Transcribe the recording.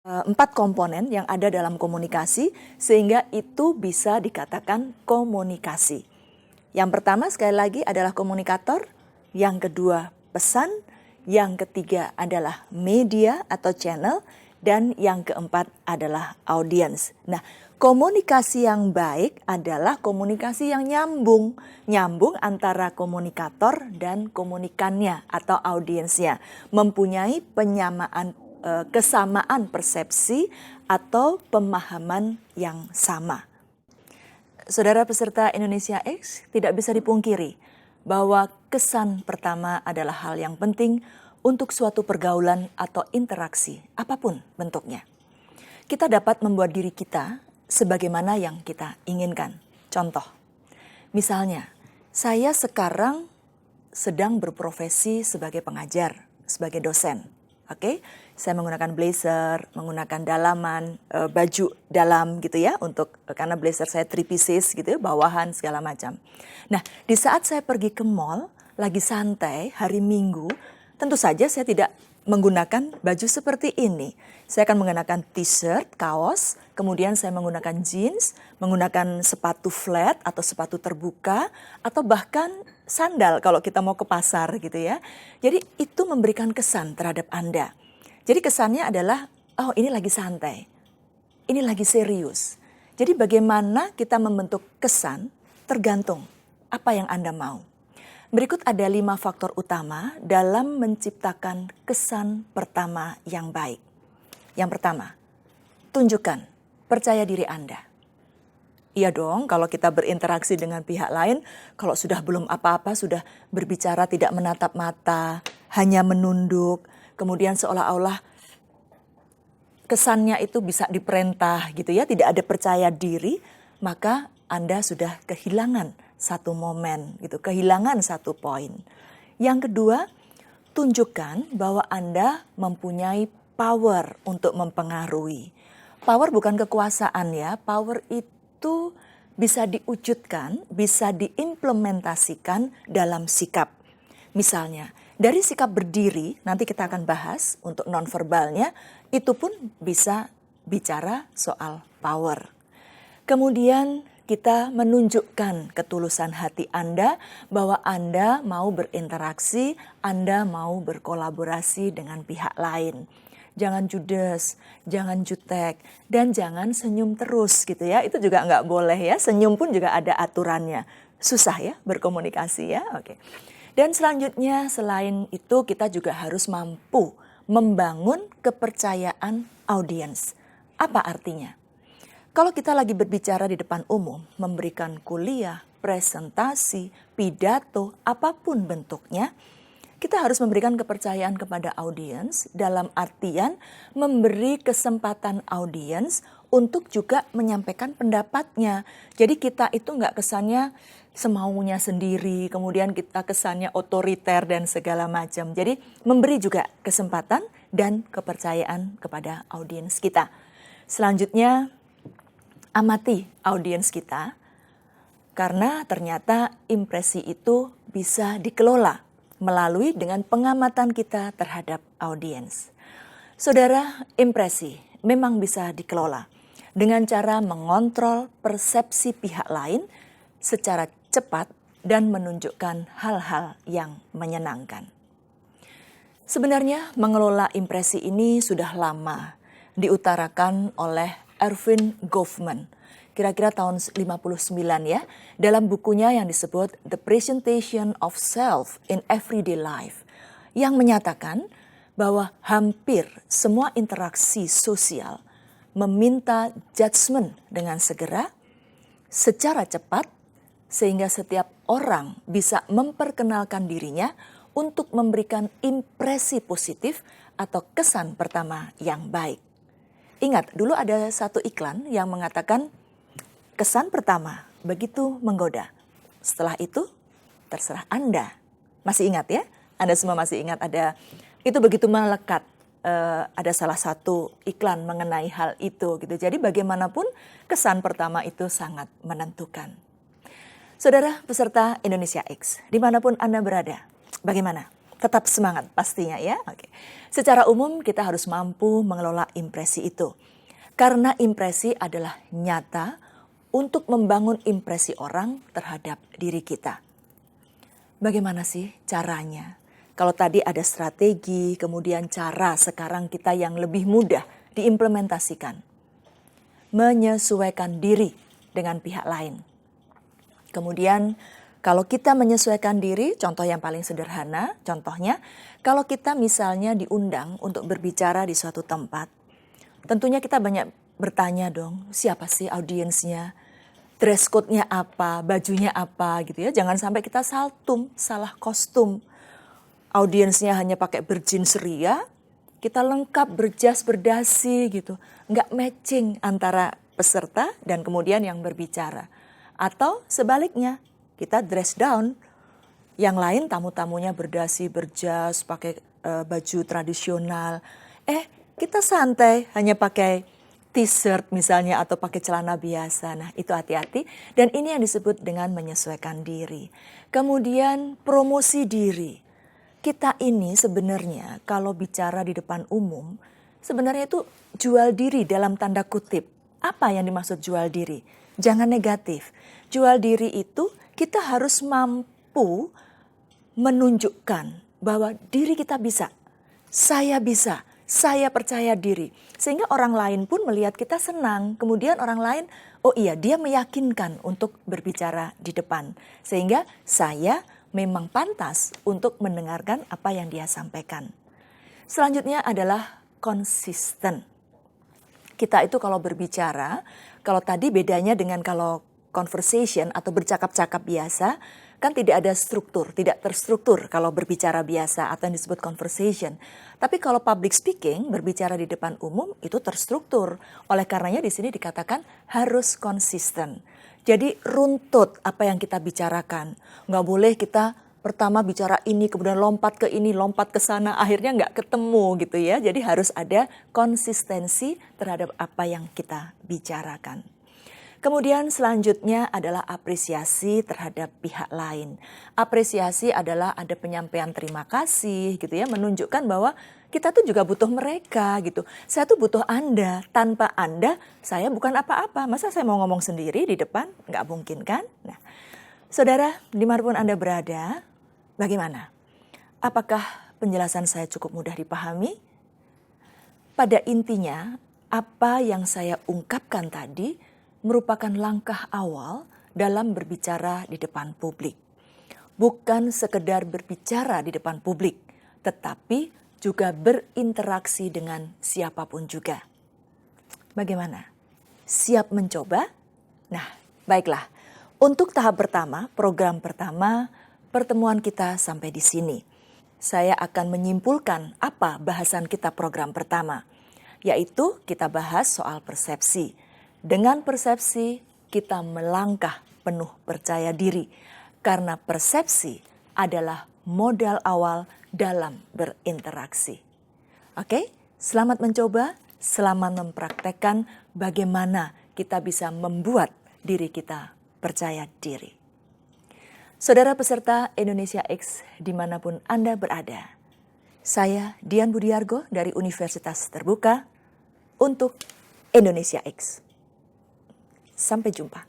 4 komponen yang ada dalam komunikasi sehingga itu bisa dikatakan komunikasi. Yang pertama sekali lagi adalah komunikator, yang kedua pesan, yang ketiga adalah media atau channel, dan yang keempat adalah audiens. Nah, komunikasi yang baik adalah komunikasi yang nyambung. Nyambung antara komunikator dan komunikannya atau audiensnya. Mempunyai kesamaan persepsi atau pemahaman yang sama. Saudara peserta Indonesia X, tidak bisa dipungkiri bahwa kesan pertama adalah hal yang penting untuk suatu pergaulan atau interaksi, apapun bentuknya. Kita dapat membuat diri kita sebagaimana yang kita inginkan. Contoh, misalnya, saya sekarang sedang berprofesi sebagai pengajar, sebagai dosen. Oke, saya menggunakan blazer, menggunakan dalaman, baju dalam gitu ya, karena blazer saya three pieces gitu ya, bawahan segala macam. Nah, di saat saya pergi ke mall, lagi santai, hari Minggu, tentu saja saya tidak menggunakan baju seperti ini. Saya akan menggunakan t-shirt, kaos, kemudian saya menggunakan jeans, menggunakan sepatu flat atau sepatu terbuka, atau bahkan sandal kalau kita mau ke pasar gitu ya. Jadi itu memberikan kesan terhadap Anda. Jadi kesannya adalah, oh ini lagi santai, ini lagi serius. Jadi bagaimana kita membentuk kesan tergantung apa yang Anda mau. Berikut ada 5 faktor utama dalam menciptakan kesan pertama yang baik. Yang pertama, tunjukkan percaya diri Anda. Iya dong, kalau kita berinteraksi dengan pihak lain, kalau sudah belum apa-apa, sudah berbicara tidak menatap mata, hanya menunduk, kemudian seolah-olah kesannya itu bisa diperintah gitu ya, tidak ada percaya diri, maka Anda sudah kehilangan satu momen gitu, kehilangan satu poin. Yang kedua, tunjukkan bahwa Anda mempunyai power untuk mempengaruhi. Power bukan kekuasaan ya, power itu bisa diwujudkan, bisa diimplementasikan dalam sikap. Misalnya, dari sikap berdiri, nanti kita akan bahas untuk nonverbalnya, itu pun bisa bicara soal power. Kemudian kita menunjukkan ketulusan hati Anda bahwa Anda mau berinteraksi, Anda mau berkolaborasi dengan pihak lain. Jangan judes, jangan jutek, dan jangan senyum terus gitu ya. Itu juga nggak boleh ya, senyum pun juga ada aturannya. Susah ya berkomunikasi ya, oke. Dan selanjutnya selain itu kita juga harus mampu membangun kepercayaan audiens. Apa artinya? Kalau kita lagi berbicara di depan umum, memberikan kuliah, presentasi, pidato, apapun bentuknya, kita harus memberikan kepercayaan kepada audiens dalam artian memberi kesempatan audiens untuk juga menyampaikan pendapatnya. Jadi kita itu nggak kesannya semaunya sendiri, kemudian kita kesannya otoriter dan segala macam. Jadi memberi juga kesempatan dan kepercayaan kepada audiens kita. Selanjutnya, amati audiens kita, karena ternyata impresi itu bisa dikelola melalui dengan pengamatan kita terhadap audiens. Saudara, impresi memang bisa dikelola dengan cara mengontrol persepsi pihak lain secara cepat dan menunjukkan hal-hal yang menyenangkan. Sebenarnya mengelola impresi ini sudah lama diutarakan oleh Erving Goffman, kira-kira tahun 59 ya, dalam bukunya yang disebut The Presentation of Self in Everyday Life, yang menyatakan bahwa hampir semua interaksi sosial meminta judgement dengan segera, secara cepat, sehingga setiap orang bisa memperkenalkan dirinya untuk memberikan impresi positif atau kesan pertama yang baik. Ingat, dulu ada satu iklan yang mengatakan kesan pertama begitu menggoda. Setelah itu terserah Anda. Masih ingat ya? Anda semua masih ingat ada itu begitu melekat. Ada salah satu iklan mengenai hal itu gitu. Jadi bagaimanapun kesan pertama itu sangat menentukan. Saudara peserta Indonesia X, dimanapun Anda berada, bagaimana? tetap semangat pastinya ya. Oke. Secara umum kita harus mampu mengelola impresi itu. Karena impresi adalah nyata untuk membangun impresi orang terhadap diri kita. Bagaimana sih caranya? Kalau tadi ada strategi, kemudian cara, sekarang kita yang lebih mudah diimplementasikan. Menyesuaikan diri dengan pihak lain. Kemudian kalau kita menyesuaikan diri, contoh yang paling sederhana, contohnya kalau kita misalnya diundang untuk berbicara di suatu tempat, tentunya kita banyak bertanya dong, siapa sih audiensnya, dress code-nya apa, bajunya apa gitu ya. Jangan sampai kita saltum, salah kostum. Audiensnya hanya pakai berjeans ria, kita lengkap berjas berdasi gitu. Nggak matching antara peserta dan kemudian yang berbicara. Atau sebaliknya, kita dress down. Yang lain tamu-tamunya berdasi, berjas, pakai baju tradisional. Kita santai, hanya pakai t-shirt misalnya atau pakai celana biasa. Nah, itu hati-hati. Dan ini yang disebut dengan menyesuaikan diri. Kemudian promosi diri. Kita ini sebenarnya kalau bicara di depan umum, sebenarnya itu jual diri dalam tanda kutip. Apa yang dimaksud jual diri? Jangan negatif. Jual diri itu kita harus mampu menunjukkan bahwa diri kita bisa. Saya percaya diri. Sehingga orang lain pun melihat kita senang. Kemudian orang lain, oh iya dia meyakinkan untuk berbicara di depan. Sehingga saya memang pantas untuk mendengarkan apa yang dia sampaikan. Selanjutnya adalah konsisten. Kita itu kalau berbicara, kalau tadi bedanya dengan kalau conversation atau bercakap-cakap biasa, kan tidak ada struktur, tidak terstruktur kalau berbicara biasa atau yang disebut conversation. Tapi kalau public speaking, berbicara di depan umum itu terstruktur. Oleh karenanya di sini dikatakan harus konsisten. Jadi runtut apa yang kita bicarakan. Nggak boleh kita pertama bicara ini, kemudian lompat ke ini, lompat ke sana, akhirnya nggak ketemu gitu ya. Jadi harus ada konsistensi terhadap apa yang kita bicarakan. Kemudian selanjutnya adalah apresiasi terhadap pihak lain. Apresiasi adalah ada penyampaian terima kasih gitu ya, menunjukkan bahwa kita tuh juga butuh mereka gitu. Saya tuh butuh Anda, tanpa Anda saya bukan apa-apa. Masa saya mau ngomong sendiri di depan? Nggak mungkin kan? Nah, saudara, dimanapun Anda berada, bagaimana? Apakah penjelasan saya cukup mudah dipahami? Pada intinya, apa yang saya ungkapkan tadi merupakan langkah awal dalam berbicara di depan publik. Bukan sekedar berbicara di depan publik, tetapi juga berinteraksi dengan siapapun juga. Bagaimana? Siap mencoba? Nah, baiklah. Untuk tahap pertama, program pertama, pertemuan kita sampai di sini. Saya akan menyimpulkan apa bahasan kita program pertama, yaitu kita bahas soal persepsi. Dengan persepsi, kita melangkah penuh percaya diri, karena persepsi adalah modal awal dalam berinteraksi. Oke, selamat mencoba, selamat mempraktekkan bagaimana kita bisa membuat diri kita percaya diri. Saudara peserta Indonesia X dimanapun Anda berada, saya Dian Budiargo dari Universitas Terbuka untuk Indonesia X. Sampai jumpa.